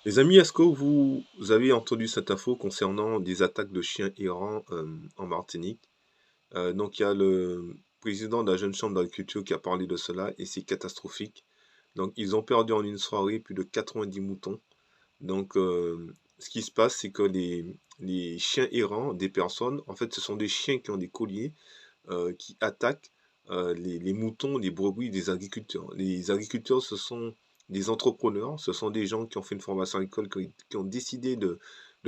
Les amis, est-ce que vous avez entendu cette info concernant des attaques de chiens errants en Martinique? Donc il y a le président de la Jeune Chambre d'Agriculture qui a parlé de cela et c'est catastrophique. Donc ils ont perdu en une soirée plus de 90 moutons. Donc ce qui se passe, c'est que les chiens errants des personnes, en fait ce sont des chiens qui ont des colliers qui attaquent les moutons, les brebis des agriculteurs. Les agriculteurs, ce sont des entrepreneurs, ce sont des gens qui ont fait une formation agricole, qui ont décidé de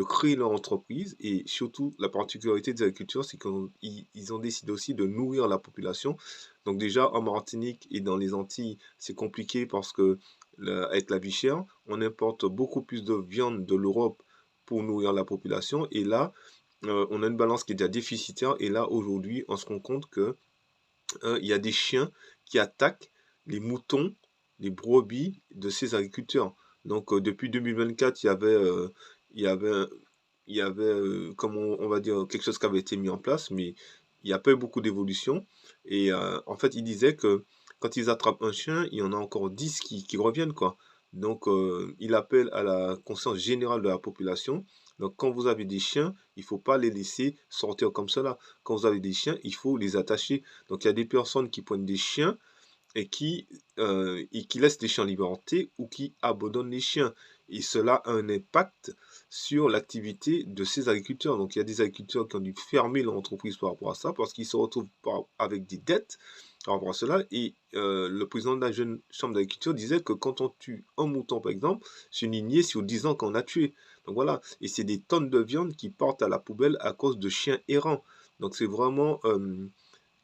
créer leur entreprise. Et surtout, la particularité des agriculteurs, c'est qu'ils ont décidé aussi de nourrir la population. Donc déjà, en Martinique et dans les Antilles, c'est compliqué parce que avec la vie chère, on importe beaucoup plus de viande de l'Europe pour nourrir la population. Et là, on a une balance qui est déjà déficitaire. Et là, aujourd'hui, on se rend compte que il y a des chiens qui attaquent les moutons, les brebis de ces agriculteurs. Donc, depuis 2024, il y avait, il y avait comme on va dire, quelque chose qui avait été mis en place, mais il n'y a pas eu beaucoup d'évolution. Et en fait, il disait que quand ils attrapent un chien, il y en a encore 10 qui reviennent, quoi. Donc, il appelle à la conscience générale de la population. Donc, quand vous avez des chiens, il ne faut pas les laisser sortir comme cela. Quand vous avez des chiens, il faut les attacher. Donc, il y a des personnes qui prennent des chiens et qui laissent les chiens en liberté ou qui abandonnent les chiens. Et cela a un impact sur l'activité de ces agriculteurs. Donc, il y a des agriculteurs qui ont dû fermer leur entreprise par rapport à ça parce qu'ils se retrouvent avec des dettes par rapport à cela. Et le président de la jeune chambre d'agriculture disait que quand on tue un mouton, par exemple, c'est une lignée sur 10 ans qu'on a tué. Donc voilà, et c'est des tonnes de viande qui partent à la poubelle à cause de chiens errants. Donc c'est vraiment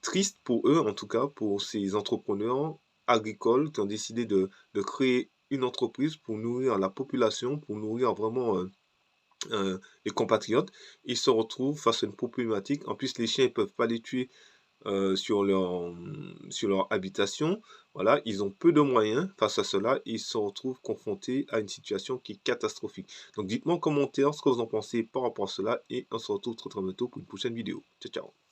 triste pour eux, en tout cas, pour ces entrepreneurs agricoles qui ont décidé de créer une entreprise pour nourrir la population, pour nourrir vraiment les compatriotes. Ils se retrouvent face à une problématique. En plus, les chiens ne peuvent pas les tuer sur leur habitation. Voilà, ils ont peu de moyens face à cela et ils se retrouvent confrontés à une situation qui est catastrophique. Donc dites-moi en commentaire ce que vous en pensez par rapport à cela et on se retrouve très très bientôt pour une prochaine vidéo. Ciao ciao.